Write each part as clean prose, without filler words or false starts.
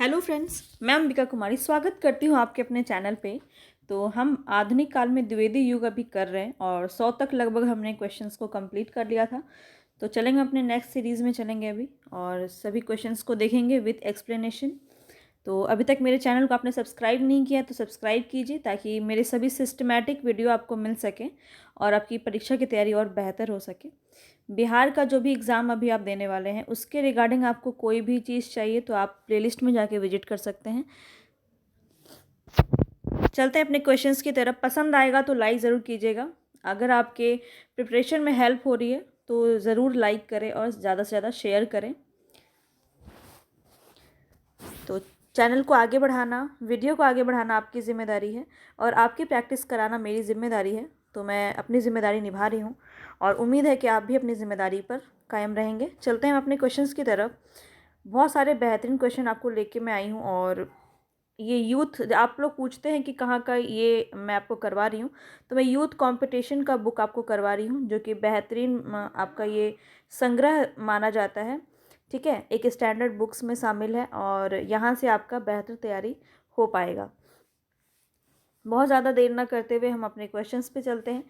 Hello friends, मैं अंबिका कुमारी स्वागत करती हूँ आपके अपने चैनल पे। तो हम आधुनिक काल में द्विवेदी युग अभी कर रहे हैं और 100 तक लगभग हमने क्वेश्चंस को कंप्लीट कर लिया था। तो चलेंगे अपने नेक्स्ट सीरीज़ में चलेंगे अभी और सभी क्वेश्चंस को देखेंगे विथ एक्सप्लेनेशन। तो अभी तक मेरे चैनल को आपने सब्सक्राइब नहीं किया तो सब्सक्राइब कीजिए ताकि मेरे सभी सिस्टमैटिक वीडियो आपको मिल सकें और आपकी परीक्षा की तैयारी और बेहतर हो सके। बिहार का जो भी एग्ज़ाम अभी आप देने वाले हैं उसके रिगार्डिंग आपको कोई भी चीज़ चाहिए तो आप प्लेलिस्ट में जाके विजिट कर सकते हैं। चलते हैं अपने क्वेश्चंस की तरफ। पसंद आएगा तो लाइक ज़रूर कीजिएगा। अगर आपके प्रिपरेशन में हेल्प हो रही है तो ज़रूर लाइक करें और ज़्यादा से ज़्यादा शेयर करें। तो चैनल को आगे बढ़ाना, वीडियो को आगे बढ़ाना आपकी ज़िम्मेदारी है और आपकी प्रैक्टिस कराना मेरी ज़िम्मेदारी है। तो मैं अपनी ज़िम्मेदारी निभा रही हूँ और उम्मीद है कि आप भी अपनी ज़िम्मेदारी पर कायम रहेंगे। चलते हैं अपने क्वेश्चंस की तरफ। बहुत सारे बेहतरीन क्वेश्चन आपको लेके मैं आई हूँ और ये यूथ आप लोग पूछते हैं कि कहाँ का ये मैं आपको करवा रही हूँ। तो मैं यूथ कंपटीशन का बुक आपको करवा रही हूँ जो कि बेहतरीन आपका ये संग्रह माना जाता है। ठीक है, एक स्टैंडर्ड बुक्स में शामिल है और यहाँ से आपका बेहतर तैयारी हो पाएगा। बहुत ज़्यादा देर ना करते हुए हम अपने क्वेश्चंस पे चलते हैं।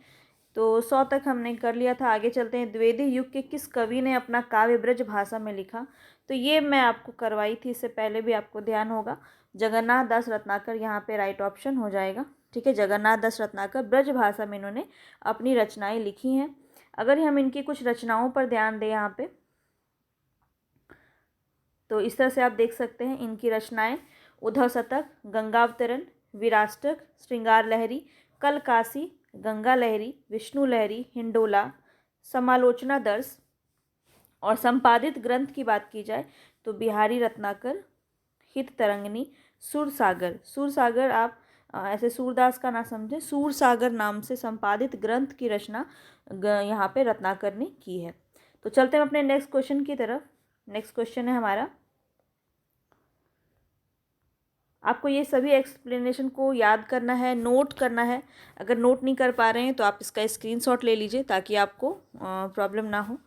तो 100 तक हमने कर लिया था, आगे चलते हैं। द्विवेदी युग के किस कवि ने अपना काव्य ब्रज भाषा में लिखा? तो ये मैं आपको करवाई थी, इससे पहले भी आपको ध्यान होगा। जगन्नाथ दास रत्नाकर यहाँ पे राइट ऑप्शन हो जाएगा। ठीक है, जगन्नाथ दास रत्नाकर ब्रज भाषा में इन्होंने अपनी रचनाएं लिखी हैं। अगर हम इनकी कुछ रचनाओं पर ध्यान दें यहाँ पे तो इस तरह से आप देख सकते हैं इनकी रचनाएं: उद्धव शतक, गंगावतरण, विराष्टक, श्रृंगार लहरी, कलकासी, गंगा लहरी, विष्णु लहरी, हिंडोला, समालोचना दर्श। और संपादित ग्रंथ की बात की जाए तो बिहारी रत्नाकर, हित तरंगिणी, सूरसागर। सूरसागर आप ऐसे सूरदास का ना समझें, सूरसागर नाम से संपादित ग्रंथ की रचना यहाँ पे रत्नाकर ने की है। तो चलते हैं अपने नेक्स्ट क्वेश्चन की तरफ। नेक्स्ट क्वेश्चन है हमारा, आपको ये सभी एक्सप्लेनेशन को याद करना है, नोट करना है। अगर नोट नहीं कर पा रहे हैं तो आप इसका स्क्रीनशॉट ले लीजिए ताकि आपको प्रॉब्लम ना हो।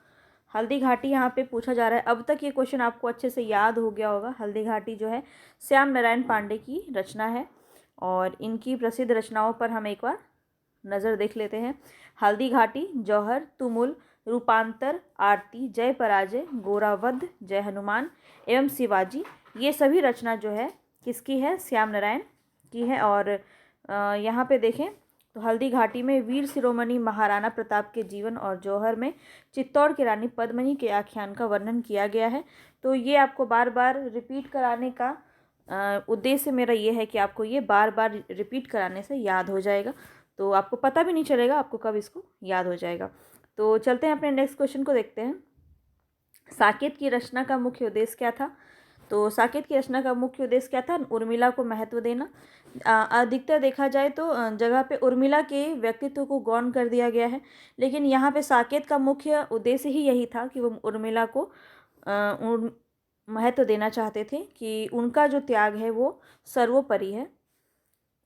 हल्दी घाटी यहाँ पे पूछा जा रहा है। अब तक ये क्वेश्चन आपको अच्छे से याद हो गया होगा। हल्दी घाटी जो है श्याम नारायण पांडे की रचना है और इनकी प्रसिद्ध रचनाओं पर हम एक बार नज़र देख लेते हैं। हल्दी घाटी, जौहर, तुमुल, रूपांतर, आरती, जय पराजय, गोरावध, जय हनुमान एवं शिवाजी, ये सभी रचना जो है किसकी है? श्याम नारायण की है। और यहाँ पे देखें तो हल्दी घाटी में वीर शिरोमणि महाराणा प्रताप के जीवन और जौहर में चित्तौड़ की रानी पद्मिनी के आख्यान का वर्णन किया गया है। तो ये आपको बार बार रिपीट कराने का उद्देश्य मेरा ये है कि आपको ये बार बार रिपीट कराने से याद हो जाएगा, तो आपको पता भी नहीं चलेगा आपको कब इसको याद हो जाएगा। तो चलते हैं अपने नेक्स्ट क्वेश्चन को देखते हैं। साकेत की रचना का मुख्य उद्देश्य क्या था? तो साकेत की रचना का मुख्य उद्देश्य क्या था? उर्मिला को महत्व देना। अधिकतर देखा जाए तो जगह पे उर्मिला के व्यक्तित्व को गौण कर दिया गया है, लेकिन यहाँ पे साकेत का मुख्य उद्देश्य ही यही था कि वो उर्मिला को महत्व देना चाहते थे कि उनका जो त्याग है वो सर्वोपरि है।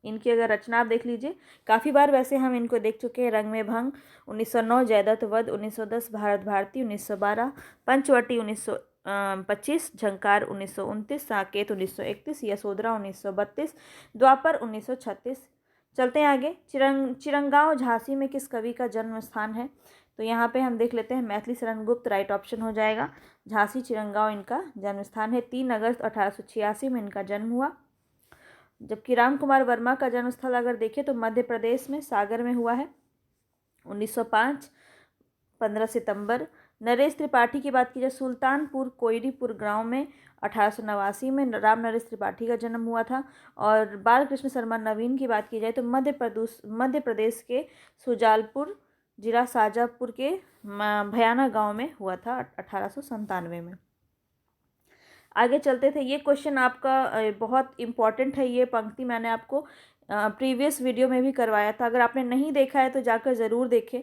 इनकी अगर रचना आप देख लीजिए, काफ़ी बार वैसे हम इनको देख चुके हैं। रंग में भंग 1909, जयदत्त वध 1910, भारत भारती 1912, पंचवटी 1925, झंकार 1929, साकेत 1931, यशोधरा 1932, द्वापर 1936। चलते हैं आगे। चिरंगांव झांसी में किस कवि का जन्म स्थान है? तो यहाँ पे हम देख लेते हैं मैथिली शरण गुप्त राइट ऑप्शन हो जाएगा। झांसी चिरंगांव इनका जन्म स्थान है। 3 अगस्त 1886 में इनका जन्म हुआ। जबकि राम कुमार वर्मा का जन्मस्थल अगर देखें तो मध्य प्रदेश में सागर में हुआ है, 1905, 15 सितंबर। नरेश त्रिपाठी की बात की जाए, सुल्तानपुर कोयरीपुर गांव में 1889 में राम नरेश त्रिपाठी का जन्म हुआ था। और बालकृष्ण शर्मा नवीन की बात की जाए तो मध्य प्रदेश के सुजालपुर जिला शाजापुर के भयाना गांव में हुआ था 1897 में। आगे चलते थे। ये क्वेश्चन आपका बहुत इम्पॉर्टेंट है। ये पंक्ति मैंने आपको प्रीवियस वीडियो में भी करवाया था। अगर आपने नहीं देखा है तो जाकर ज़रूर देखें,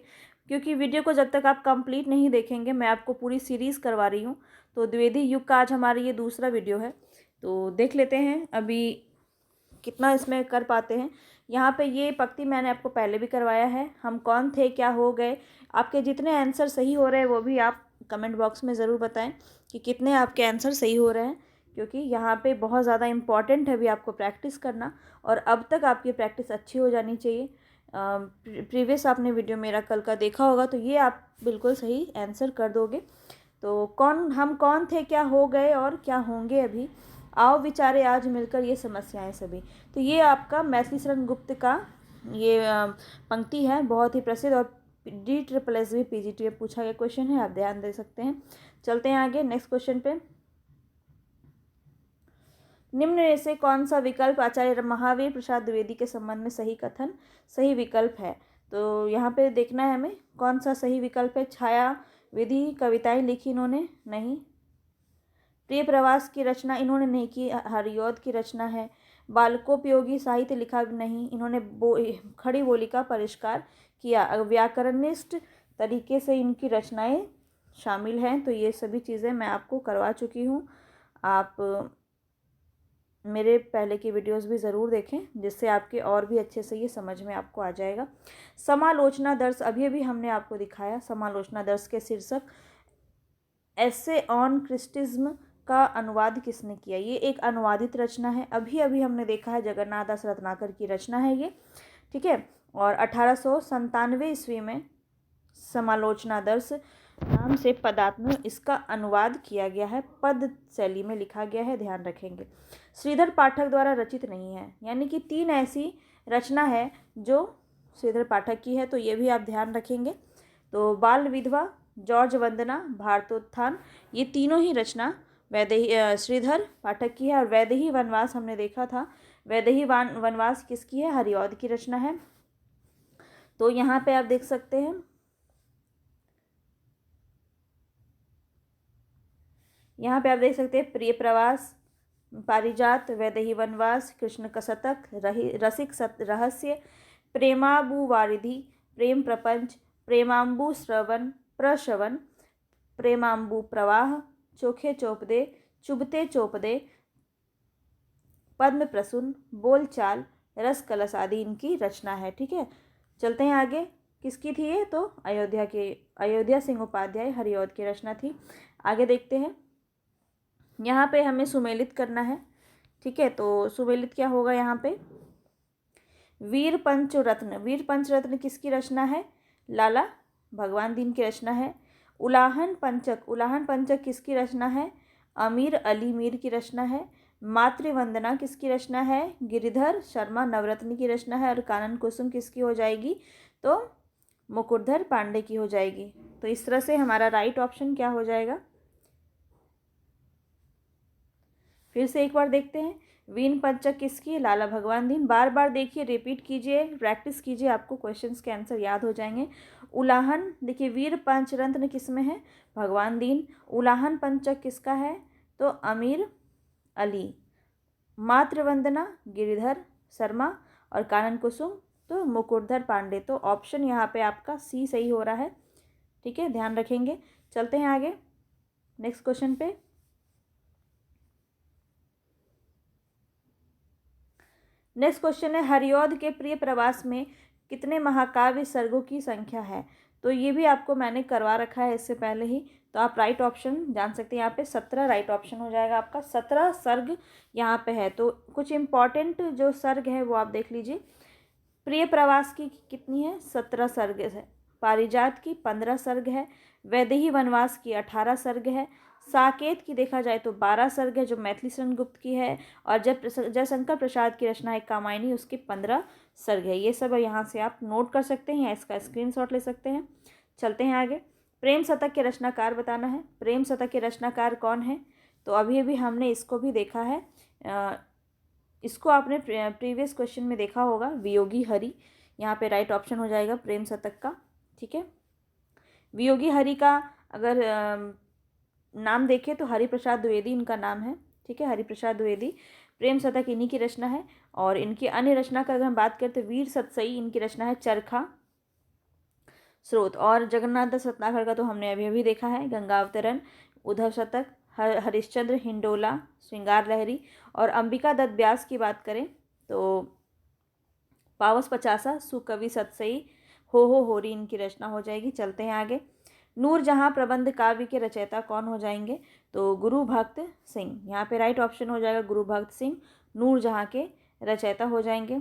क्योंकि वीडियो को जब तक आप कंप्लीट नहीं देखेंगे, मैं आपको पूरी सीरीज़ करवा रही हूँ। तो द्विवेदी युग का आज हमारा ये दूसरा वीडियो है, तो देख लेते हैं अभी कितना इसमें कर पाते हैं। यहाँ पे ये पंक्ति मैंने आपको पहले भी करवाया है। हम कौन थे, क्या हो गए। आपके जितने आंसर सही हो रहे हैं वो भी आप कमेंट बॉक्स में ज़रूर बताएं कि कितने आपके आंसर सही हो रहे हैं। क्योंकि यहाँ पे बहुत ज़्यादा इम्पॉर्टेंट है अभी आपको प्रैक्टिस करना, और अब तक आपकी प्रैक्टिस अच्छी हो जानी चाहिए। प्रीवियस आपने वीडियो मेरा कल का देखा होगा, तो ये आप बिल्कुल सही आंसर कर दोगे। तो हम कौन थे, क्या हो गए और क्या होंगे अभी, आओ विचारे आज मिलकर ये समस्याएं सभी। तो ये आपका मैथिली शरण गुप्त का ये पंक्ति है, बहुत ही प्रसिद्ध और DSSS PGT में पूछा गया क्वेश्चन है, आप ध्यान दे सकते हैं। चलते हैं आगे नेक्स्ट क्वेश्चन पे। निम्न में से कौन सा विकल्प आचार्य महावीर प्रसाद द्विवेदी के संबंध में सही कथन सही विकल्प है? तो यहाँ पे देखना है हमें कौन सा सही विकल्प है। छाया विधि कविताएं लिखी इन्होंने? नहीं। प्रिय प्रवास की रचना इन्होंने नहीं की, हरिऔध की रचना है। बालकोपयोगी साहित्य लिखा? नहीं, इन्होंने खड़ी बोली का परिष्कार किया। व्याकरणिष्ठ तरीके से इनकी रचनाएं शामिल हैं। तो ये सभी चीज़ें मैं आपको करवा चुकी हूँ। आप मेरे पहले की वीडियोस भी ज़रूर देखें, जिससे आपके और भी अच्छे से ये समझ में आपको आ जाएगा। समालोचना दर्श अभी हमने आपको दिखाया। समालोचना दर्श के शीर्षक एसे ऑन क्रिस्टिज्म का अनुवाद किसने किया? ये एक अनुवादित रचना है। अभी हमने देखा है, जगन्नाथ दास रत्नाकर की रचना है ये, ठीक है। और 1897 ईस्वी में समालोचना दर्श नाम से पदात्म इसका अनुवाद किया गया है, पद शैली में लिखा गया है, ध्यान रखेंगे। श्रीधर पाठक द्वारा रचित नहीं है, यानी कि 3 ऐसी रचना है जो श्रीधर पाठक की है, तो ये भी आप ध्यान रखेंगे। तो बाल विधवा, जॉर्ज वंदना, भारतोत्थान, ये तीनों ही रचना वैदेही श्रीधर पाठक की है। और वैदेही वनवास हमने देखा था, वैदेही वनवास किसकी है? हरिऔध की रचना है। तो यहाँ पे आप देख सकते हैं, यहाँ पे आप देख सकते हैं प्रिय प्रवास, पारिजात, वैदेही वनवास, कृष्ण का शतक, रसिक रहस्य, प्रेमाबु वारिधि, प्रेम प्रपंच, प्रेमाम्बु प्रश्रवण, प्रेमाम्बु प्रवाह, चोखे चोपदे, चुभते चोपदे, पद्म प्रसून, बोलचाल, रस कलश आदि इनकी रचना है, ठीक है। चलते हैं आगे। किसकी थी ये? तो अयोध्या सिंह उपाध्याय हरिऔध की रचना थी। आगे देखते हैं। यहाँ पे हमें सुमेलित करना है, ठीक है। तो सुमेलित क्या होगा यहाँ पे? वीर पंचरत्न किसकी रचना है? लाला भगवान दीन की रचना है। उलाहन पंचक किसकी रचना है? अमीर अली मीर की रचना है। मातृवंदना किसकी रचना है? गिरिधर शर्मा नवरत्न की रचना है। और कानन कुसुम किसकी हो जाएगी? तो मुकुटधर पांडे की हो जाएगी। तो इस तरह से हमारा राइट ऑप्शन क्या हो जाएगा? फिर से एक बार देखते हैं। वीर पंचक किसकी? लाला भगवान दीन। बार बार देखिए, रिपीट कीजिए, प्रैक्टिस कीजिए, आपको क्वेश्चंस के आंसर याद हो जाएंगे। उलाहन, देखिए वीर पंचरत्न किस में है? भगवान दीन। उलाहन पंचक किसका है? तो अमीर अली। मातृवंदना गिरिधर शर्मा, और कानन कुसुम तो मुकुटधर पांडे। तो ऑप्शन यहाँ पे आपका सी सही हो रहा है, ठीक है, ध्यान रखेंगे। चलते हैं आगे नेक्स्ट क्वेश्चन पे। नेक्स्ट क्वेश्चन है, हरिऔध के प्रिय प्रवास में कितने महाकाव्य सर्गों की संख्या है? तो ये भी आपको मैंने करवा रखा है इससे पहले ही, तो आप राइट ऑप्शन जान सकते हैं। यहाँ पे 17 राइट ऑप्शन हो जाएगा आपका। 17 सर्ग यहाँ पे है। तो कुछ इम्पॉर्टेंट जो सर्ग है वो आप देख लीजिए। प्रिय प्रवास की कितनी है? 17 सर्ग है। पारिजात की 15 सर्ग है। वैदेही वनवास की 18 सर्ग है। साकेत की देखा जाए तो 12 सर्ग है, जो मैथिली शरण गुप्त की है। और जब जयशंकर प्रसाद की रचना है कामायनी, उसकी 15 सर्ग है। ये सब यहाँ से आप नोट कर सकते हैं या इसका स्क्रीनशॉट ले सकते हैं। चलते हैं आगे। प्रेम शतक के रचनाकार बताना है। प्रेम शतक के रचनाकार कौन है? तो अभी हमने इसको भी देखा है, इसको आपने प्रीवियस क्वेश्चन में देखा होगा, वियोगी हरि। यहाँ पे राइट ऑप्शन हो जाएगा प्रेम शतक का, ठीक है। वियोगी हरि का अगर नाम देखें तो हरिप्रसाद द्विवेदी इनका नाम है, ठीक है, हरिप्रसाद द्विवेदी। प्रेम शतक इन्हीं की रचना है। और इनकी अन्य रचना का अगर हम बात करें तो वीर सतसई इनकी रचना है, चरखा स्रोत। और जगन्नाथ दास रत्नाकर का तो हमने अभी देखा है, गंगावतरण, उद्धव शतक, हरिश्चंद्र, हिंडोला, श्रृंगार लहरी। और अंबिका दत्त व्यास की बात करें तो पावस पचासा, सुकवि सतसई, हो होरी इनकी रचना हो जाएगी। चलते हैं आगे। नूरजहां प्रबंध काव्य के रचयिता कौन हो जाएंगे? तो गुरु भक्त सिंह, यहाँ पे राइट ऑप्शन हो जाएगा गुरु भक्त सिंह, नूरजहाँ के रचयिता हो जाएंगे।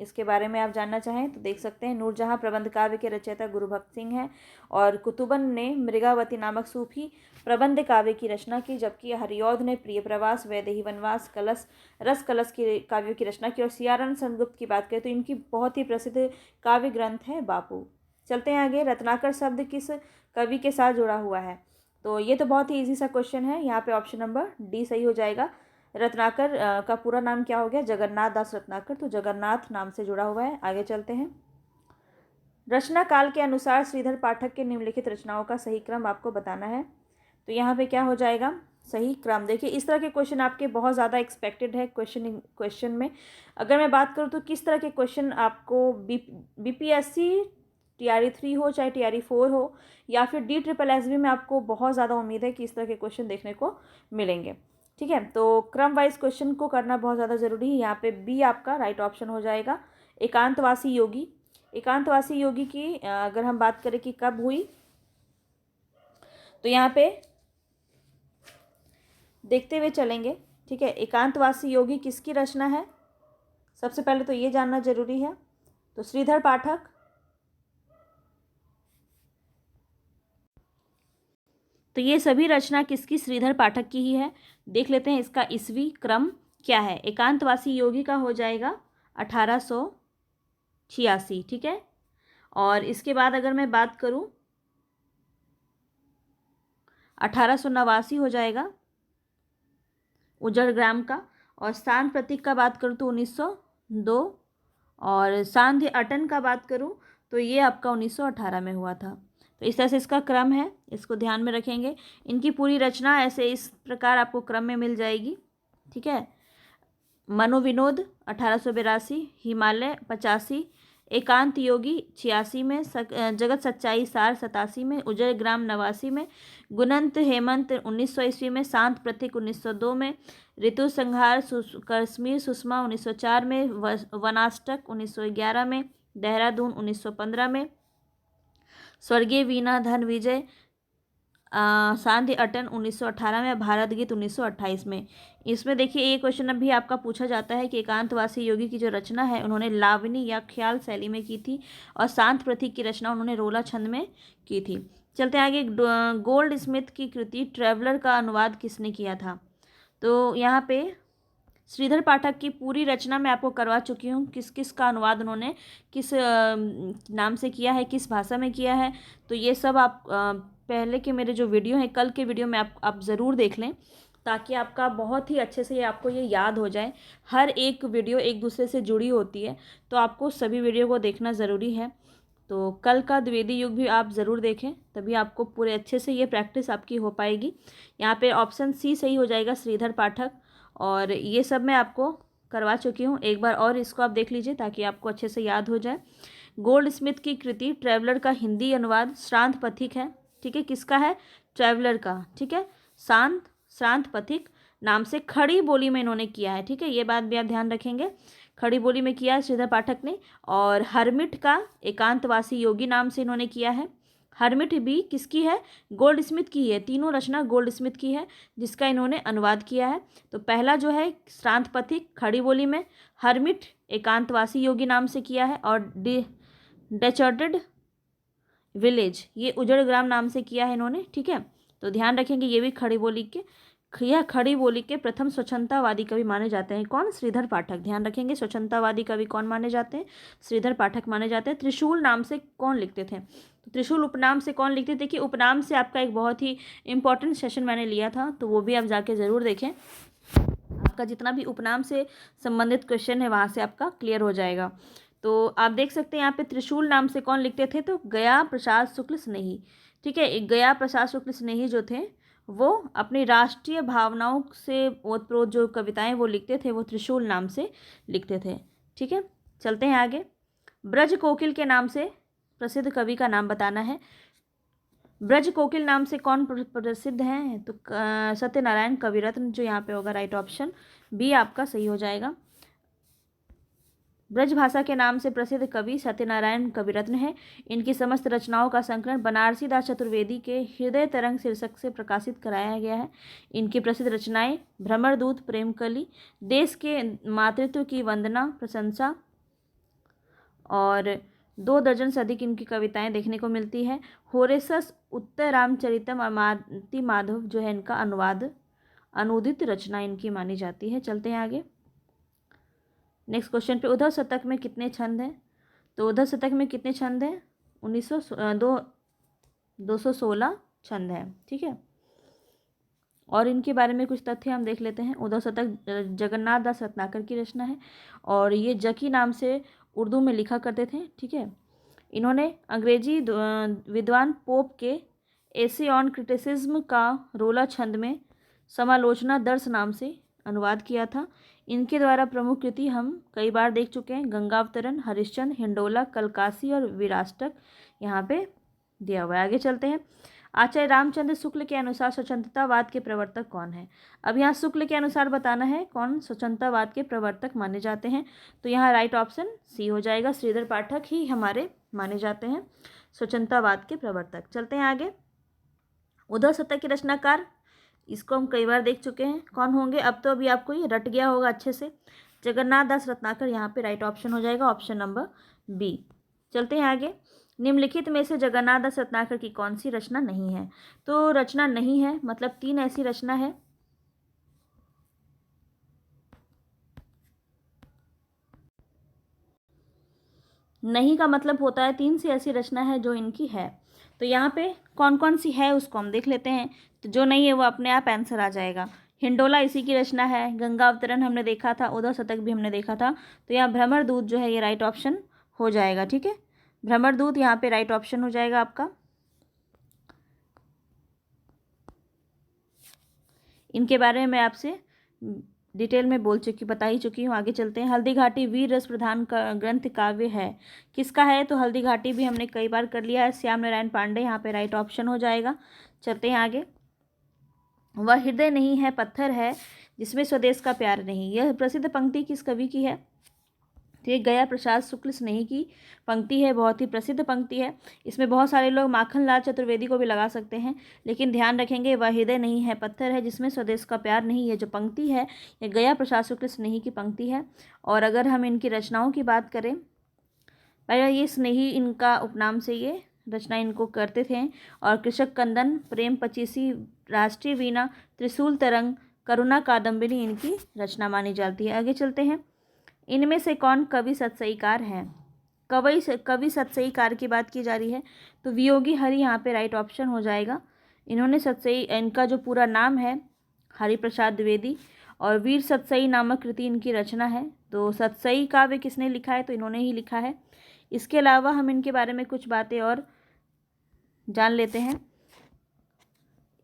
इसके बारे में आप जानना चाहें तो देख सकते हैं। नूरजहाँ प्रबंध काव्य के रचयिता गुरु भक्त सिंह हैं और कुतुबन ने मृगावती नामक सूफी प्रबंध काव्य की रचना की, जबकि हरिऔध ने प्रिय प्रवास, वैदेही वनवास, कलश, रस कलश की काव्यों की रचना की। और सियाराम चंद्रगुप्त की बात करें तो इनकी बहुत ही प्रसिद्ध काव्य ग्रंथ है बापू। चलते हैं आगे। रत्नाकर शब्द किस कवि के साथ जुड़ा हुआ है? तो ये तो बहुत ही इजी सा क्वेश्चन है, यहाँ पे ऑप्शन नंबर डी सही हो जाएगा। रत्नाकर का पूरा नाम क्या हो गया? जगन्नाथ दास रत्नाकर, तो जगन्नाथ नाम से जुड़ा हुआ है। आगे चलते हैं। रचना काल के अनुसार श्रीधर पाठक के निम्नलिखित रचनाओं का सही क्रम आपको बताना है। तो यहाँ पे क्या हो जाएगा सही क्रम? देखिए, इस तरह के क्वेश्चन आपके बहुत ज़्यादा एक्सपेक्टेड है क्वेश्चन में। अगर मैं बात करूँ तो किस तरह के क्वेश्चन आपको बीपीएससी TRE 3 हो चाहे TRE 4 हो या फिर DSSB में आपको बहुत ज़्यादा उम्मीद है कि इस तरह के क्वेश्चन देखने को मिलेंगे। ठीक है, तो क्रम वाइज क्वेश्चन को करना बहुत ज़्यादा ज़रूरी है। यहाँ पे बी आपका राइट ऑप्शन हो जाएगा। एकांतवासी योगी, एकांतवासी योगी की अगर हम बात करें कि कब हुई, तो यहाँ पे देखते हुए चलेंगे। ठीक है, एकांतवासी योगी किसकी रचना है? सबसे पहले तो ये जानना जरूरी है। तो श्रीधर पाठक, तो ये सभी रचना किसकी? श्रीधर पाठक की ही है। देख लेते हैं इसका ईस्वी क्रम क्या है। एकांतवासी योगी का हो जाएगा 1886। ठीक है, और इसके बाद अगर मैं बात करूं 1889 हो जाएगा उजड़ग्राम का। और शांत प्रतीक का बात करूं तो 1902, और सांध्य अटन का बात करूं तो ये आपका 1918 में हुआ था। तो इस तरह से इसका क्रम है, इसको ध्यान में रखेंगे। इनकी पूरी रचना ऐसे इस प्रकार आपको क्रम में मिल जाएगी। ठीक है, मनोविनोद 1882, हिमालय 85, एकांत योगी 86 में, जगत सच्चाई सार 87 में, उजय ग्राम 89 में, गुणंत हेमंत 1900 ईस्वी में, शांत प्रतीक 1902 में, ऋतु संहार कश्मीर सुषमा 1904 में, वनाष्टक 1911 में, देहरादून 1915 में, स्वर्गीय वीणा धन विजय सांध्य अटन 1918 में, भारत गीत 1928 में। इसमें देखिए ये क्वेश्चन अभी आपका पूछा जाता है कि एकांतवासी योगी की जो रचना है उन्होंने लावनी या ख्याल शैली में की थी, और शांत प्रतीक की रचना उन्होंने रोला छंद में की थी। चलते आगे। गोल्ड स्मिथ की कृति ट्रैवलर का अनुवाद किसने किया था? तो यहाँ पे श्रीधर पाठक की पूरी रचना मैं आपको करवा चुकी हूँ, किस किस का अनुवाद उन्होंने किस नाम से किया है, किस भाषा में किया है। तो ये सब आप पहले के मेरे जो वीडियो हैं, कल के वीडियो में आप ज़रूर देख लें, ताकि आपका बहुत ही अच्छे से आपको ये याद हो जाए। हर एक वीडियो एक दूसरे से जुड़ी होती है, तो आपको सभी वीडियो को देखना ज़रूरी है। तो कल का द्विवेदी युग भी आप ज़रूर देखें, तभी आपको पूरे अच्छे से ये प्रैक्टिस आपकी हो पाएगी। यहाँ पे ऑप्शन सी सही हो जाएगा, श्रीधर पाठक। और ये सब मैं आपको करवा चुकी हूँ, एक बार और इसको आप देख लीजिए ताकि आपको अच्छे से याद हो जाए। गोल्ड स्मिथ की कृति ट्रैवलर का हिंदी अनुवाद श्रांत पथिक है। ठीक है, किसका है? ट्रैवलर का। ठीक है, श्रांत पथिक नाम से खड़ी बोली में इन्होंने किया है। ठीक है, ये बात भी आप ध्यान रखेंगे, खड़ी बोली में किया है श्रीधर पाठक ने। और हरमिट का एकांतवासी योगी नाम से इन्होंने किया है। हरमिट भी किसकी है? गोल्ड स्मिथ की है। तीनों रचना गोल्ड स्मिथ की है जिसका इन्होंने अनुवाद किया है। तो पहला जो है श्रांत पथिक खड़ी बोली में, हरमिट एकांतवासी योगी नाम से किया है, और डेचर्टेड विलेज ये उजड़ ग्राम नाम से किया है इन्होंने। ठीक है, तो ध्यान रखेंगे ये भी खड़ी बोली के, यह खड़ी बोली के प्रथम स्वच्छंदतावादी कवि माने जाते हैं। कौन? श्रीधर पाठक। ध्यान रखेंगे, स्वच्छंदतावादी कवि कौन माने जाते हैं? श्रीधर पाठक माने जाते हैं। त्रिशूल नाम से कौन लिखते थे? तो त्रिशूल उपनाम से कौन लिखते थे? देखिए, उपनाम से आपका एक बहुत ही इंपॉर्टेंट सेशन मैंने लिया था, तो वो भी आप जाके ज़रूर देखें। आपका जितना भी उपनाम से संबंधित क्वेश्चन है वहाँ से आपका क्लियर हो जाएगा। तो आप देख सकते हैं यहाँ पे त्रिशूल नाम से कौन लिखते थे? तो गया प्रसाद शुक्ल स्नेही। ठीक है, गया प्रसाद शुक्ल स्नेही जो थे वो अपनी राष्ट्रीय भावनाओं से ओतप्रोत जो कविताएं वो लिखते थे वो त्रिशूल नाम से लिखते थे। ठीक है, चलते हैं आगे। ब्रज कोकिल के नाम से प्रसिद्ध कवि का नाम बताना है। ब्रज कोकिल नाम से कौन प्रसिद्ध हैं? तो सत्यनारायण कविरत्न जो यहाँ पे होगा राइट ऑप्शन बी आपका सही हो जाएगा। ब्रजभाषा के नाम से प्रसिद्ध कवि सत्यनारायण कविरत्न है। इनकी समस्त रचनाओं का संकलन बनारसी दास चतुर्वेदी के हृदय तरंग शीर्षक से प्रकाशित कराया गया है। इनकी प्रसिद्ध रचनाएं भ्रमरदूत, प्रेमकली, देश के मातृत्व की वंदना, प्रशंसा और 2 दर्जन से अधिक इनकी कविताएं देखने को मिलती है। होरेसस उत्तर रामचरितम और माती माधव जो है इनका अनुदित रचना इनकी मानी जाती है। चलते हैं आगे नेक्स्ट क्वेश्चन पे। उद्धव शतक में कितने छंद हैं? तो उद्धव शतक में कितने छंद हैं? 216 छंद हैं। ठीक है, और इनके बारे में कुछ तथ्य हम देख लेते हैं। उद्धव शतक जगन्नाथ दास रत्नाकर की रचना है और ये जकी नाम से उर्दू में लिखा करते थे। ठीक है, इन्होंने अंग्रेजी विद्वान पोप के एसे ऑन क्रिटिसिज्म का रोला छंद में समालोचना दर्श नाम से अनुवाद किया था। इनके द्वारा प्रमुख कृति हम कई बार देख चुके हैं। गंगावतरण, हरिश्चंद्र, हिंडोला, कलकासी और विराष्टक यहाँ पे दिया हुआ है। आगे चलते हैं। आचार्य रामचंद्र शुक्ल के अनुसार स्वतंत्रतावाद के प्रवर्तक कौन है? अब यहाँ शुक्ल के अनुसार बताना है कौन स्वतंत्रतावाद के प्रवर्तक माने जाते हैं। तो यहाँ राइट ऑप्शन सी हो जाएगा, श्रीधर पाठक ही हमारे माने जाते हैं स्वतंत्रतावाद के प्रवर्तक। चलते हैं आगे। उद्धव शतक के रचनाकार, इसको हम कई बार देख चुके हैं, कौन होंगे? अब तो अभी आपको ये रट गया होगा अच्छे से। जगन्नाथ दास रत्नाकर यहाँ पे राइट ऑप्शन हो जाएगा, ऑप्शन नंबर बी। चलते हैं आगे। निम्नलिखित में से जगन्नाथ दास रत्नाकर की कौन सी रचना नहीं है? तो रचना नहीं है मतलब 3 ऐसी रचना है। नहीं का मतलब होता है 3 से ऐसी रचना है जो इनकी है। तो यहाँ पे कौन कौन सी है उसको हम देख लेते हैं। तो जो नहीं है वो अपने आप आंसर आ जाएगा। हिंडोला इसी की रचना है, गंगा अवतरण हमने देखा था, उद्धव शतक भी हमने देखा था। तो यहाँ भ्रमरदूत जो है ये राइट ऑप्शन हो जाएगा। ठीक है, भ्रमरदूत यहाँ पे राइट ऑप्शन हो जाएगा आपका। इनके बारे में मैं आपसे डिटेल में बता ही चुकी हूँ। आगे चलते हैं। हल्दी घाटी वीर रस प्रधान का ग्रंथ काव्य है, किसका है? तो हल्दी घाटी भी हमने कई बार कर लिया है, श्याम नारायण पांडे यहाँ पे राइट ऑप्शन हो जाएगा। चलते हैं आगे। वह हृदय नहीं है पत्थर है जिसमें स्वदेश का प्यार नहीं, यह प्रसिद्ध पंक्ति किस कवि की है? तो ये गया प्रसाद शुक्ल स्नेही की पंक्ति है, बहुत ही प्रसिद्ध पंक्ति है। इसमें बहुत सारे लोग माखनलाल चतुर्वेदी को भी लगा सकते हैं, लेकिन ध्यान रखेंगे वह हृदय नहीं है पत्थर है जिसमें स्वदेश का प्यार नहीं, ये जो पंक्ति है ये गया प्रसाद शुक्ल स्नेही की पंक्ति है। और अगर हम इनकी रचनाओं की बात करें, पहले ये स्नेही इनका उपनाम से ये रचना इनको करते थे। और कृषक कंदन, प्रेम पचीसी, राष्ट्रीय वीणा, त्रिशूल तरंग, करुणा कादम्बिनी इनकी रचना मानी जाती है। आगे चलते हैं। इनमें से कौन कवि सतसईकार है? कवि सतसईकार की बात की जा रही है तो वियोगी हरि यहाँ पे राइट ऑप्शन हो जाएगा। इन्होंने इनका जो पूरा नाम है हरिप्रसाद द्विवेदी, और वीर सतसई नामक कृति इनकी रचना है। तो सतसई काव्य किसने लिखा है? तो इन्होंने ही लिखा है। इसके अलावा हम इनके बारे में कुछ बातें और जान लेते हैं।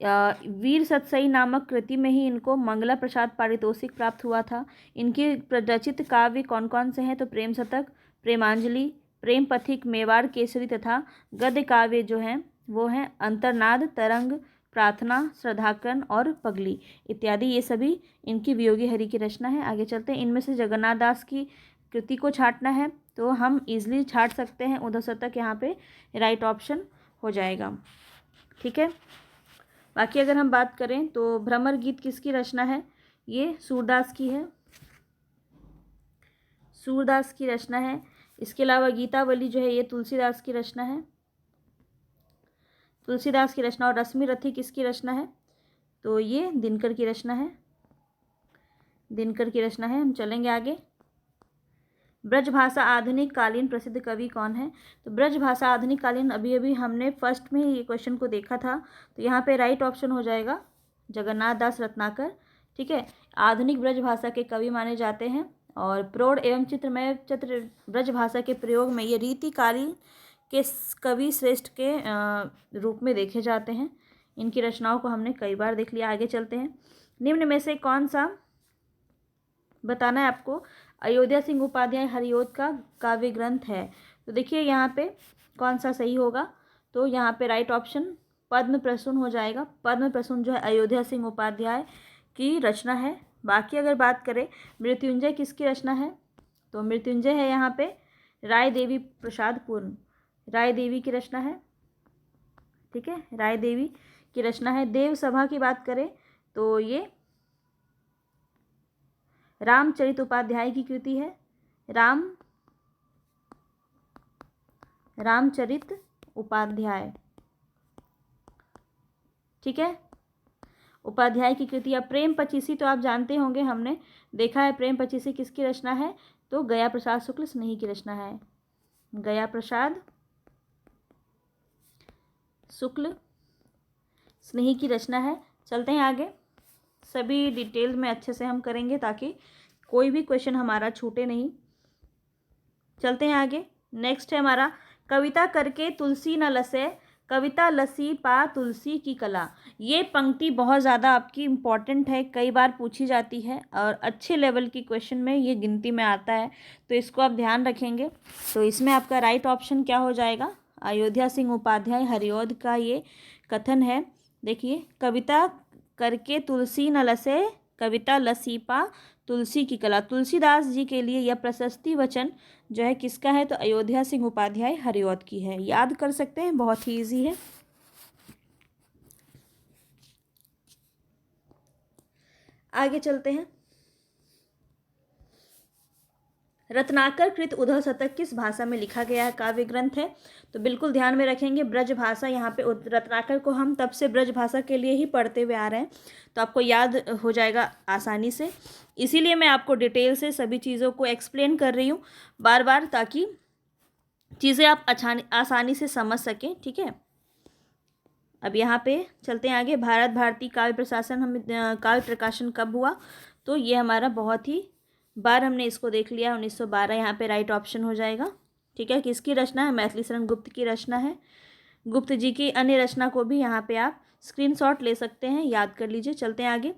वीर सतसई नामक कृति में ही इनको मंगला प्रसाद पारितोषिक प्राप्त हुआ था। इनके रचित काव्य कौन कौन से हैं? तो प्रेम शतक, प्रेमांजलि, प्रेम पथिक, मेवाड़ केसरी तथा गद्य काव्य जो हैं वो हैं अंतर्नाद, तरंग, प्रार्थना, श्रद्धाकरण और पगली इत्यादि। ये सभी इनकी वियोगी हरि की रचना है। आगे चलते हैं। इनमें से जगन्नाथ दास की कृति को छांटना है तो हम इजीली छांट सकते हैं। उद्धव शतक यहाँ पे राइट ऑप्शन हो जाएगा। ठीक है, बाकी अगर हम बात करें तो भ्रमर गीत किसकी रचना है? ये सूरदास की है, सूरदास की रचना है। इसके अलावा गीतावली जो है ये तुलसीदास की रचना है, तुलसीदास की रचना। और रश्मि रथी किसकी रचना है? तो ये दिनकर की रचना है, दिनकर की रचना है। हम चलेंगे आगे। ब्रजभाषा आधुनिक कालीन प्रसिद्ध कवि कौन है? तो ब्रजभाषा आधुनिक कालीन अभी हमने फर्स्ट में ये क्वेश्चन को देखा था। तो यहाँ पे राइट ऑप्शन हो जाएगा जगन्नाथ दास रत्नाकर। ठीक है, आधुनिक ब्रजभाषा के कवि माने जाते हैं और प्रौढ़ एवं चित्रमय ब्रजभाषा के प्रयोग में ये रीतिकालीन के कवि श्रेष्ठ के रूप में देखे जाते हैं। इनकी रचनाओं को हमने कई बार देख लिया। आगे चलते हैं। निम्न में से कौन सा बताना है आपको अयोध्या सिंह उपाध्याय हरिओद का काव्य ग्रंथ है? तो देखिए यहाँ पे कौन सा सही होगा? तो यहाँ पे राइट ऑप्शन पद्म प्रसून हो जाएगा। पद्म प्रसून जो है अयोध्या सिंह उपाध्याय की रचना है। बाकी अगर बात करें मृत्युंजय किसकी रचना है? तो तो मृत्युंजय है यहाँ पे राय देवी प्रसाद पूर्ण, राय देवी की रचना है। ठीक है, राय देवी की रचना है। देव सभा की बात करें तो ये रामचरित उपाध्याय की कृति है। रामचरित उपाध्याय, ठीक है, उपाध्याय की कृति। अब प्रेम पचीसी तो आप जानते होंगे, हमने देखा है प्रेम पचीसी किसकी रचना है, तो गया प्रसाद शुक्ल स्नेही की रचना है। गया प्रसाद शुक्ल स्नेही की रचना है। चलते हैं आगे, सभी डिटेल में अच्छे से हम करेंगे ताकि कोई भी क्वेश्चन हमारा छूटे नहीं। चलते हैं आगे। नेक्स्ट है हमारा कविता करके तुलसी न लसे, कविता लसी पा तुलसी की कला। ये पंक्ति बहुत ज़्यादा आपकी इम्पॉर्टेंट है, कई बार पूछी जाती है और अच्छे लेवल की क्वेश्चन में ये गिनती में आता है, तो इसको आप ध्यान रखेंगे। तो इसमें आपका राइट ऑप्शन क्या हो जाएगा, अयोध्या सिंह उपाध्याय हरिऔध का ये कथन है। देखिए, कविता करके तुलसी न लसे, कविता लसीपा तुलसी की कला। तुलसीदास जी के लिए यह प्रशस्ति वचन जो है किसका है, तो अयोध्या सिंह उपाध्याय हरिऔध की है। याद कर सकते हैं, बहुत ही ईजी है। आगे चलते हैं। रत्नाकर कृत उद्धव शतक किस भाषा में लिखा गया है काव्य ग्रंथ है, तो बिल्कुल ध्यान में रखेंगे ब्रज भाषा। यहाँ पे रत्नाकर को हम तब से ब्रज भाषा के लिए ही पढ़ते हुए आ रहे हैं, तो आपको याद हो जाएगा आसानी से। इसीलिए मैं आपको डिटेल से सभी चीज़ों को एक्सप्लेन कर रही हूँ बार बार, ताकि चीज़ें आप आसानी से समझ सकें। ठीक है, अब यहाँ पे चलते हैं आगे। भारत भारती काव्य प्रशासन हम काव्य प्रकाशन कब हुआ, तो ये हमारा बहुत ही बार हमने इसको देख लिया, 1912 यहाँ पे राइट ऑप्शन हो जाएगा। ठीक है, किसकी रचना है, मैथिली शरण गुप्त की रचना है। गुप्त जी की अन्य रचना को भी यहाँ पे आप स्क्रीनशॉट ले सकते हैं, याद कर लीजिए। चलते हैं आगे।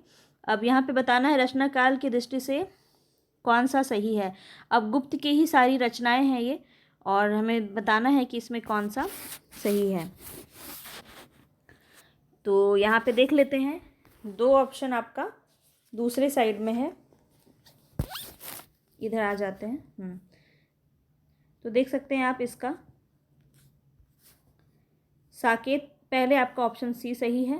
अब यहाँ पे बताना है रचना काल की दृष्टि से कौन सा सही है। अब गुप्त की ही सारी रचनाएं हैं ये, और हमें बताना है कि इसमें कौन सा सही है। तो यहाँ पे देख लेते हैं, दो ऑप्शन आपका दूसरे साइड में है, इधर आ जाते हैं। तो देख सकते हैं आप इसका साकेत, पहले आपका ऑप्शन सी सही है।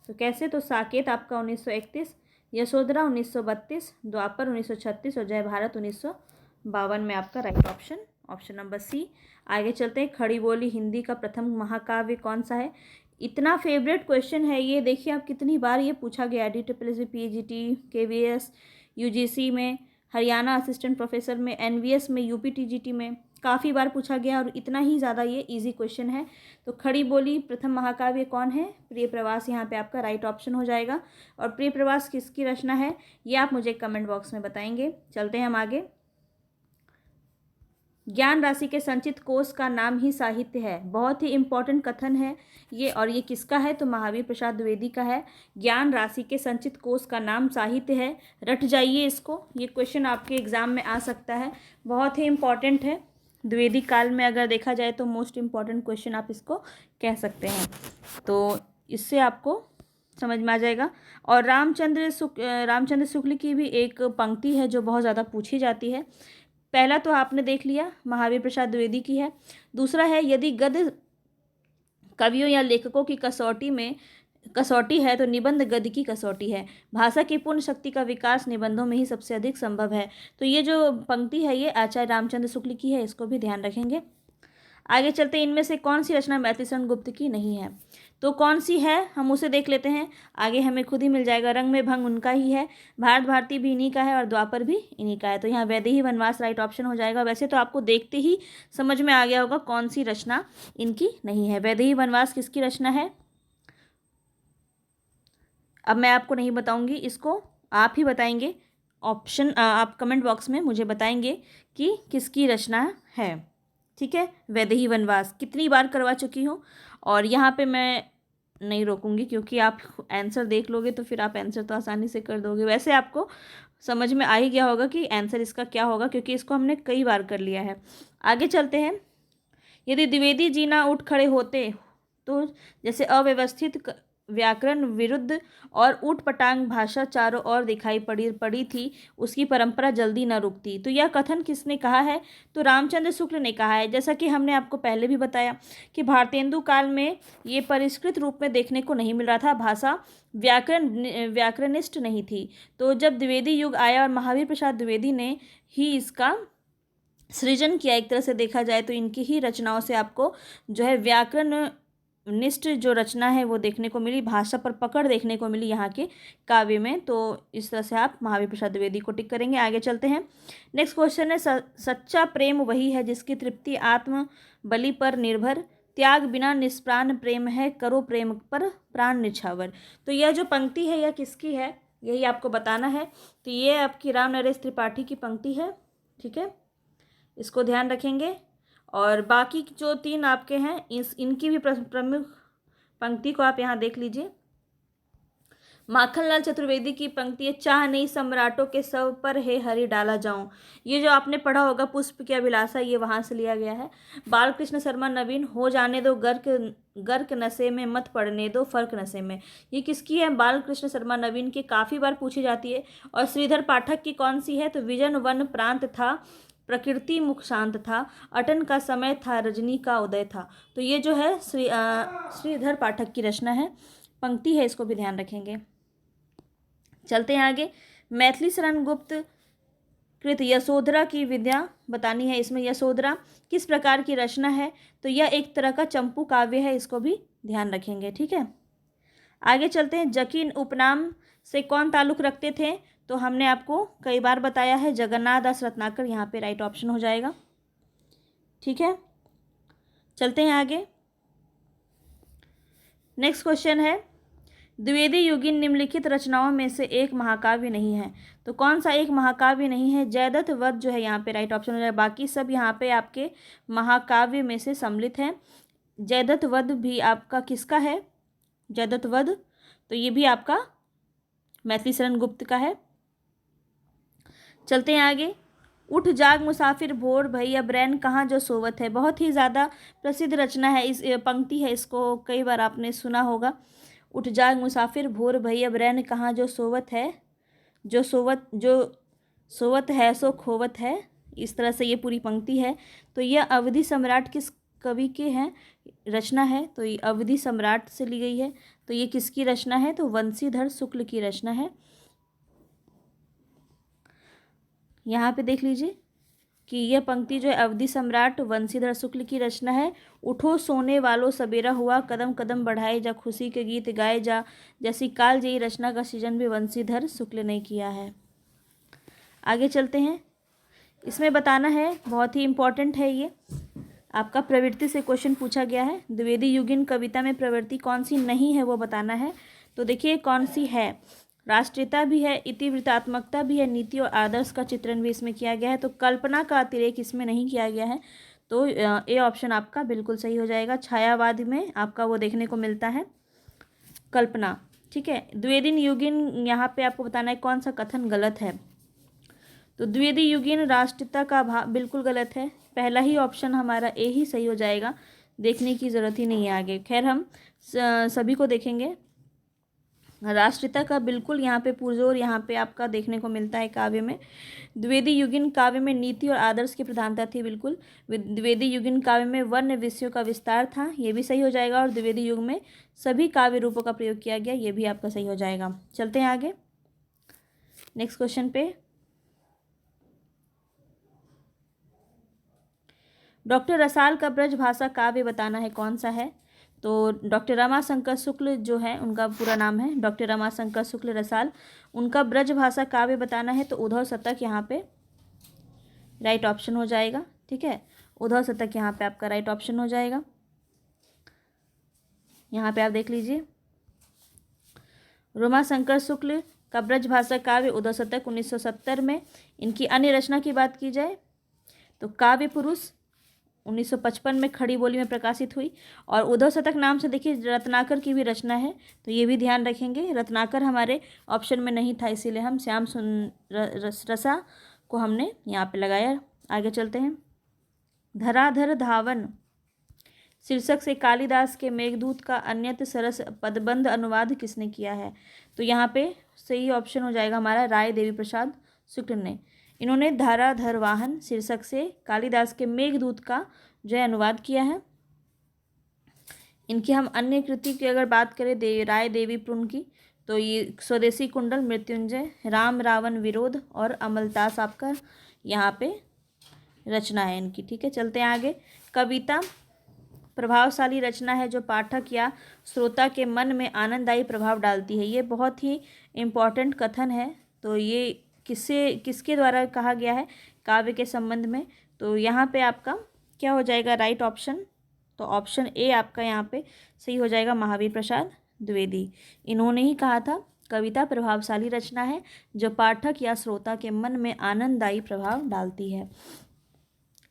तो कैसे, तो साकेत आपका 1931, यशोधरा 1932, द्वापर 1936 और जय भारत 1952 में आपका राइट ऑप्शन नंबर सी। आगे चलते हैं। खड़ी बोली हिंदी का प्रथम महाकाव्य कौन सा है। इतना फेवरेट क्वेश्चन है ये, देखिए आप कितनी बार ये पूछा गया, DSSS PGT KVS UGC में, हरियाणा असिस्टेंट प्रोफेसर में, NVS में, UPTGT में काफ़ी बार पूछा गया, और इतना ही ज़्यादा ये इजी क्वेश्चन है। तो खड़ी बोली प्रथम महाकाव्य कौन है, प्रिय प्रवास यहाँ पे आपका राइट ऑप्शन हो जाएगा। और प्रिय प्रवास किसकी रचना है, ये आप मुझे कमेंट बॉक्स में बताएंगे। चलते हैं हम आगे। ज्ञान राशि के संचित कोश का नाम ही साहित्य है, बहुत ही इंपॉर्टेंट कथन है ये, और ये किसका है, तो महावीर प्रसाद द्विवेदी का है। ज्ञान राशि के संचित कोश का नाम साहित्य है, रट जाइए इसको, ये क्वेश्चन आपके एग्जाम में आ सकता है, बहुत ही इंपॉर्टेंट है। द्विवेदी काल में अगर देखा जाए तो मोस्ट इम्पॉर्टेंट क्वेश्चन आप इसको कह सकते हैं, तो इससे आपको समझ में आ जाएगा। और रामचंद्र शुक्ल की भी एक पंक्ति है जो बहुत ज़्यादा पूछी जाती है। पहला तो आपने देख लिया, महावीर प्रसाद द्विवेदी की है। दूसरा है, यदि गद्य कवियों या लेखकों की कसौटी है तो निबंध गद्य की कसौटी है। भाषा की पूर्ण शक्ति का विकास निबंधों में ही सबसे अधिक संभव है। तो ये जो पंक्ति है ये आचार्य रामचंद्र शुक्ल की है, इसको भी ध्यान रखेंगे। आगे चलते, इनमें से कौन सी रचना मैथिली शरण गुप्त की नहीं है, तो कौन सी है हम उसे देख लेते हैं, आगे हमें खुद ही मिल जाएगा। रंग में भंग उनका ही है, भारत भारती भी इन्हीं का है, और द्वापर भी इन्हीं का है। तो यहाँ वैदेही वनवास राइट ऑप्शन हो जाएगा। वैसे तो आपको देखते ही समझ में आ गया होगा कौन सी रचना इनकी नहीं है। वैदेही वनवास किसकी रचना है, अब मैं आपको नहीं बताऊंगी, इसको आप ही बताएंगे। ऑप्शन आप कमेंट बॉक्स में मुझे बताएंगे कि किसकी रचना है। ठीक है, वैदेही वनवास कितनी बार करवा चुकी हूँ, और यहाँ पे मैं नहीं रोकूंगी, क्योंकि आप आंसर देख लोगे तो फिर आप आंसर तो आसानी से कर दोगे। वैसे आपको समझ में आ ही गया होगा कि आंसर इसका क्या होगा, क्योंकि इसको हमने कई बार कर लिया है। आगे चलते हैं। यदि द्विवेदी जी ना उठ खड़े होते, तो जैसे अव्यवस्थित व्याकरण विरुद्ध और ऊटपटांग भाषा चारों ओर दिखाई पड़ी थी, उसकी परंपरा जल्दी न रुकती। तो यह कथन किसने कहा है? तो रामचंद्र शुक्ल ने कहा है। जैसा कि हमने आपको पहले भी बताया कि भारतेंदु काल में ये परिष्कृत रूप में देखने को नहीं मिल रहा था, भाषा व्याकरणिष्ठ नहीं थी। तो जब द्विवेदी युग आया और महावीर प्रसाद द्विवेदी ने ही इसका सृजन किया, एक तरह से देखा जाए तो इनकी ही रचनाओं से आपको जो है व्याकरण निष्ठ जो रचना है वो देखने को मिली, भाषा पर पकड़ देखने को मिली यहाँ के काव्य में। तो इस तरह से आप महावीर प्रसाद द्विवेदी को टिक करेंगे। आगे चलते हैं। नेक्स्ट क्वेश्चन है, सच्चा प्रेम वही है जिसकी तृप्ति आत्म बलि पर निर्भर, त्याग बिना निष्प्राण प्रेम है, करो प्रेम पर प्राण निछावर। तो यह जो पंक्ति है यह किसकी है, यही आपको बताना है। तो ये आपकी राम नरेश त्रिपाठी की पंक्ति है, ठीक है, इसको ध्यान रखेंगे। और बाकी जो 3 आपके हैं इनकी भी प्रमुख पंक्ति को आप यहाँ देख लीजिए। माखनलाल चतुर्वेदी की पंक्ति है, चाह नहीं सम्राटों के सब पर हे हरि डाला जाऊं। ये जो आपने पढ़ा होगा पुष्प की अभिलाषा, ये वहाँ से लिया गया है। बालकृष्ण शर्मा नवीन, हो जाने दो गर्क नशे में मत पड़ने दो फर्क नशे में। ये किसकी है? बालकृष्ण शर्मा नवीन की, काफ़ी बार पूछी जाती है। और श्रीधर पाठक की कौन सी है? तो विजन वन प्रांत था, प्रकृति मुख शांत था, अटन का समय था, रजनी का उदय था। तो ये जो है श्रीधर पाठक की रचना है, पंक्ति है, इसको भी ध्यान रखेंगे। चलते हैं आगे। मैथिली शरण गुप्त कृत यशोधरा की विद्या बतानी है। इसमें यशोधरा किस प्रकार की रचना है? तो यह एक तरह का चंपू काव्य है, इसको भी ध्यान रखेंगे, ठीक है। आगे चलते हैं। जकीन उपनाम से कौन ताल्लुक़ रखते थे? तो हमने आपको कई बार बताया है, जगन्नाथ दास रत्नाकर, यहाँ पे राइट ऑप्शन हो जाएगा, ठीक है। चलते हैं आगे। नेक्स्ट क्वेश्चन है, द्विवेदी युगीन निम्नलिखित रचनाओं में से एक महाकाव्य नहीं है। तो कौन सा एक महाकाव्य नहीं है? जयद्रथ वध जो है यहाँ पे राइट ऑप्शन हो जाएगा। बाकी सब यहाँ पे आपके महाकाव्य में से सम्मिलित हैं। जयद्रथ वध भी आपका किसका है? जयद्रथ वध, तो ये भी आपका मैथिली शरण गुप्त का है। चलते हैं आगे। उठ जाग मुसाफिर भोर भई अब रैन कहाँ जो सोवत है, बहुत ही ज़्यादा प्रसिद्ध रचना है, इस पंक्ति है, इसको कई बार आपने सुना होगा। उठ जाग मुसाफिर भोर भई अब रैन कहाँ जो सोवत है, जो सोवत है सो खोवत है, इस तरह से ये पूरी पंक्ति है। तो यह अवधि सम्राट किस कवि के हैं रचना है? तो ये अवधि सम्राट से ली गई है। तो ये किसकी रचना है? तो वंशीधर शुक्ल की रचना है। यहाँ पे देख लीजिए कि यह पंक्ति जो है अवधि सम्राट वंशीधर शुक्ल की रचना है। उठो सोने वालों सबेरा हुआ, कदम कदम बढ़ाए जा, खुशी के गीत गाए जा, जैसी कालजयी रचना का सृजन भी वंशीधर शुक्ल ने किया है। आगे चलते हैं। इसमें बताना है, बहुत ही इम्पॉर्टेंट है ये, आपका प्रवृत्ति से क्वेश्चन पूछा गया है। द्विवेदी युगीन कविता में प्रवृत्ति कौन सी नहीं है वो बताना है। तो देखिए कौन सी है। राष्ट्रीयता भी है, इतिवृत्तात्मकता भी है, नीति और आदर्श का चित्रण भी इसमें किया गया है। तो कल्पना का अतिरेक इसमें नहीं किया गया है। तो ए ऑप्शन आपका बिल्कुल सही हो जाएगा। छायावाद में आपका वो देखने को मिलता है, कल्पना, ठीक है। द्विवेदी युगीन, यहाँ पे आपको बताना है कौन सा कथन गलत है। तो द्विवेदी युगीन राष्ट्रीयता का भाव बिल्कुल गलत है। पहला ही ऑप्शन हमारा ए ही सही हो जाएगा, देखने की ज़रूरत ही नहीं है आगे। खैर हम सभी को देखेंगे। राष्ट्रीयता का बिल्कुल यहाँ पे पुरजोर यहाँ पे आपका देखने को मिलता है काव्य में। द्विवेदी युगीन काव्य में नीति और आदर्श की प्रधानता थी, बिल्कुल। द्विवेदी युगीन काव्य में वर्ण विषयों का विस्तार था, ये भी सही हो जाएगा। और द्विवेदी युग में सभी काव्य रूपों का प्रयोग किया गया, ये भी आपका सही हो जाएगा। चलते हैं आगे नेक्स्ट क्वेश्चन पे। डॉक्टर रसाल का ब्रज भाषा काव्य बताना है कौन सा है। तो डॉक्टर रमाशंकर शुक्ल जो है, उनका पूरा नाम है डॉक्टर रमाशंकर शुक्ल रसाल, उनका ब्रज भाषा काव्य बताना है। तो उद्धव शतक यहाँ पे राइट ऑप्शन हो जाएगा, ठीक है। उद्धव शतक यहाँ पे आपका राइट ऑप्शन हो जाएगा। यहाँ पे आप देख लीजिए, रमाशंकर शुक्ल का ब्रज भाषा काव्य उद्धव शतक 1970 में। इनकी अन्य रचना की बात की जाए तो काव्य पुरुष 1955 में खड़ी बोली में प्रकाशित हुई। और उद्धव शतक नाम से देखिए रत्नाकर की भी रचना है, तो ये भी ध्यान रखेंगे। रत्नाकर हमारे ऑप्शन में नहीं था, इसीलिए हम श्याम रसा को हमने यहाँ पे लगाया। आगे चलते हैं। धराधर धावन शीर्षक से कालिदास के मेघदूत का अन्यत्र सरस पदबंध अनुवाद किसने किया है? तो यहाँ पे सही ऑप्शन हो जाएगा हमारा राय देवी प्रसाद शुक्ल ने। इन्होंने धाराधर वाहन शीर्षक से कालिदास के मेघदूत का जो है अनुवाद किया है। इनकी हम अन्य कृति की अगर बात करें राय देवी प्रून की, तो ये स्वदेशी कुंडल, मृत्युंजय, राम रावण विरोध और अमलतास आपका यहाँ पे रचना है इनकी। ठीक है, चलते हैं आगे। कविता प्रभावशाली रचना है जो पाठक या श्रोता के मन में आनंददायी प्रभाव डालती है। ये बहुत ही इम्पॉर्टेंट कथन है। तो ये किसके द्वारा कहा गया है काव्य के संबंध में? तो यहाँ पे आपका क्या हो जाएगा राइट ऑप्शन? तो ऑप्शन ए आपका यहाँ पे सही हो जाएगा, महावीर प्रसाद द्विवेदी। इन्होंने ही कहा था कविता प्रभावशाली रचना है जो पाठक या श्रोता के मन में आनंददायी प्रभाव डालती है।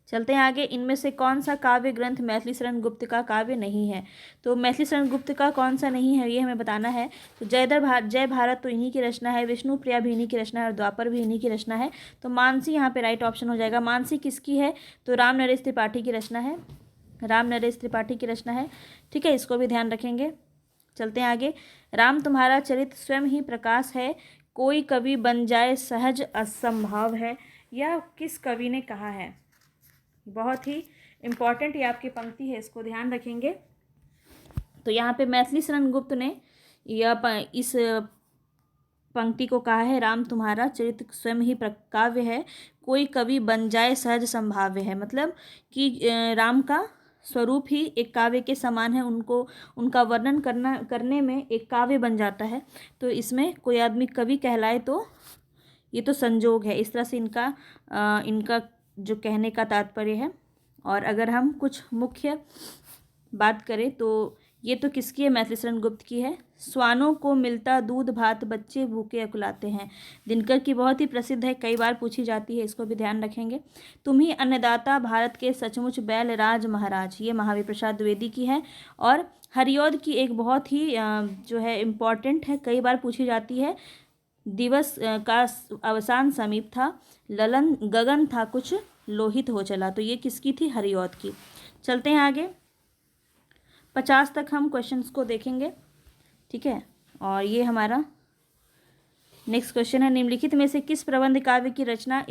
चलते हैं आगे। इनमें से कौन सा काव्य ग्रंथ मैथिली शरण गुप्त का काव्य नहीं है? तो मैथिली शरण गुप्त का कौन सा नहीं है ये हमें बताना है। तो जय भारत तो इन्हीं की रचना है, विष्णु प्रिया भी इन्हीं की रचना है और द्वापर भी इन्हीं की रचना है। तो मानसी यहाँ पे राइट ऑप्शन हो जाएगा। मानसी किसकी है? तो राम नरेश त्रिपाठी की रचना है, राम नरेश त्रिपाठी की रचना है। ठीक है, इसको भी ध्यान रखेंगे। चलते हैं आगे। राम तुम्हारा चरित्र स्वयं ही प्रकाश है, कोई कवि बन जाए सहज असंभव है। यह किस कवि ने कहा है? बहुत ही इम्पॉर्टेंट ये आपकी पंक्ति है, इसको ध्यान रखेंगे। तो यहाँ पे मैथिली शरण गुप्त ने इस पंक्ति को कहा है, राम तुम्हारा चरित्र स्वयं ही काव्य है, कोई कवि बन जाए सहज संभाव्य है। मतलब कि राम का स्वरूप ही एक काव्य के समान है, उनका वर्णन करने में एक काव्य बन जाता है। तो इसमें कोई आदमी कवि कहलाए तो ये तो संजोग है। इस तरह से इनका जो कहने का तात्पर्य है। और अगर हम कुछ मुख्य बात करें तो ये तो किसकी है? मैथिली शरण गुप्त की है। स्वानों को मिलता दूध भात बच्चे भूखे अकुलाते हैं, दिनकर की बहुत ही प्रसिद्ध है, कई बार पूछी जाती है, इसको भी ध्यान रखेंगे। तुम ही अन्नदाता भारत के सचमुच बैल राज महाराज, ये महावीर प्रसाद द्विवेदी की है। और हरिऔध की एक बहुत ही जो है इम्पॉर्टेंट है, कई बार पूछी जाती है। दिवस का अवसान समीप था, ललन गगन था कुछ लोहित हो चला। तो ये किसकी थी? हरिऔध की। चलते हैं आगे। 50 तक हम क्वेश्चंस को देखेंगे। ठीक है, और ये हमारा नेक्स्ट क्वेश्चन है, निम्नलिखित में से किस प्रबंध काव्य की रचना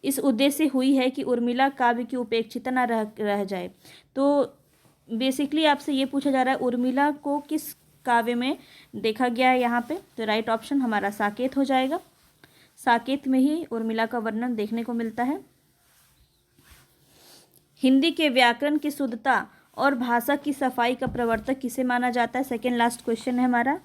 इस उद्देश्य हुई है कि उर्मिला काव्य की उपेक्षित न रह जाए? तो बेसिकली आपसे ये पूछा जा रहा है उर्मिला को किस काव्य में देखा गया है यहाँ पे? तो राइट ऑप्शन हमारा साकेत हो जाएगा। साकेत में ही उर्मिला का वर्णन देखने को मिलता है। हिंदी के व्याकरण की शुद्धता और भाषा की सफाई का प्रवर्तक किसे माना जाता है? सेकेंड लास्ट क्वेश्चन है हमारा।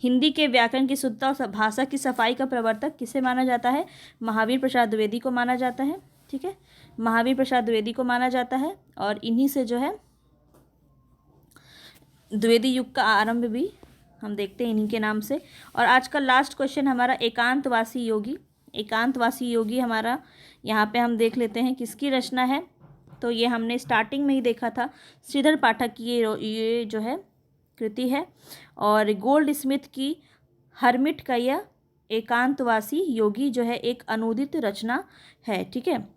हिंदी के व्याकरण की शुद्धता और भाषा की सफाई का प्रवर्तक किसे माना जाता है? महावीर प्रसाद द्विवेदी को माना जाता है। ठीक है, महावीर प्रसाद द्विवेदी को माना जाता है। और इन्हीं से जो है द्विवेदी युग का आरंभ भी हम देखते हैं इन्हीं के नाम से। और आज का लास्ट क्वेश्चन हमारा एकांतवासी योगी। एकांतवासी योगी हमारा यहाँ पे हम देख लेते हैं किसकी रचना है। तो ये हमने स्टार्टिंग में ही देखा था, श्रीधर पाठक की ये जो है कृति है। और गोल्ड स्मिथ की हर्मिट का यह एकांतवासी योगी जो है एक अनुदित रचना है। ठीक है,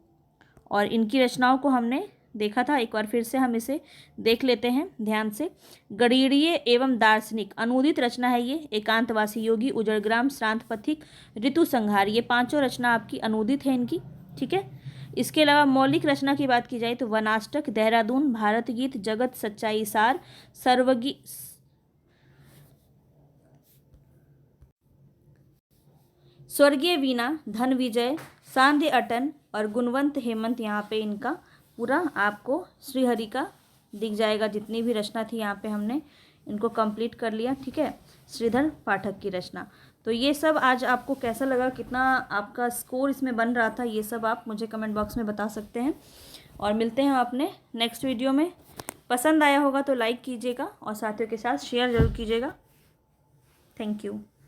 और इनकी रचनाओं को हमने देखा था, एक बार फिर से हम इसे देख लेते हैं ध्यान से। गणितीय एवं दार्शनिक अनुदित रचना है ये एकांतवासी योगी, उजड़ग्राम, श्रांत पथिक, ऋतु संहार, ये पांचों रचना आपकी अनुदित है इनकी। ठीक है, इसके अलावा मौलिक रचना की बात की जाए तो वनाष्टक, देहरादून, भारत गीत, जगत सच्चाई सार, स्वर्गीय वीणा, धन विजय, सांध्य अटन और गुणवंत हेमंत, यहाँ पे इनका पूरा आपको श्रीहरि का दिख जाएगा। जितनी भी रचना थी यहाँ पे हमने इनको कंप्लीट कर लिया। ठीक है, श्रीधर पाठक की रचना। तो ये सब आज आपको कैसा लगा, कितना आपका स्कोर इसमें बन रहा था, ये सब आप मुझे कमेंट बॉक्स में बता सकते हैं। और मिलते हैं अपने नेक्स्ट वीडियो में। पसंद आया होगा तो लाइक कीजिएगा और साथियों के साथ शेयर ज़रूर कीजिएगा। Thank you.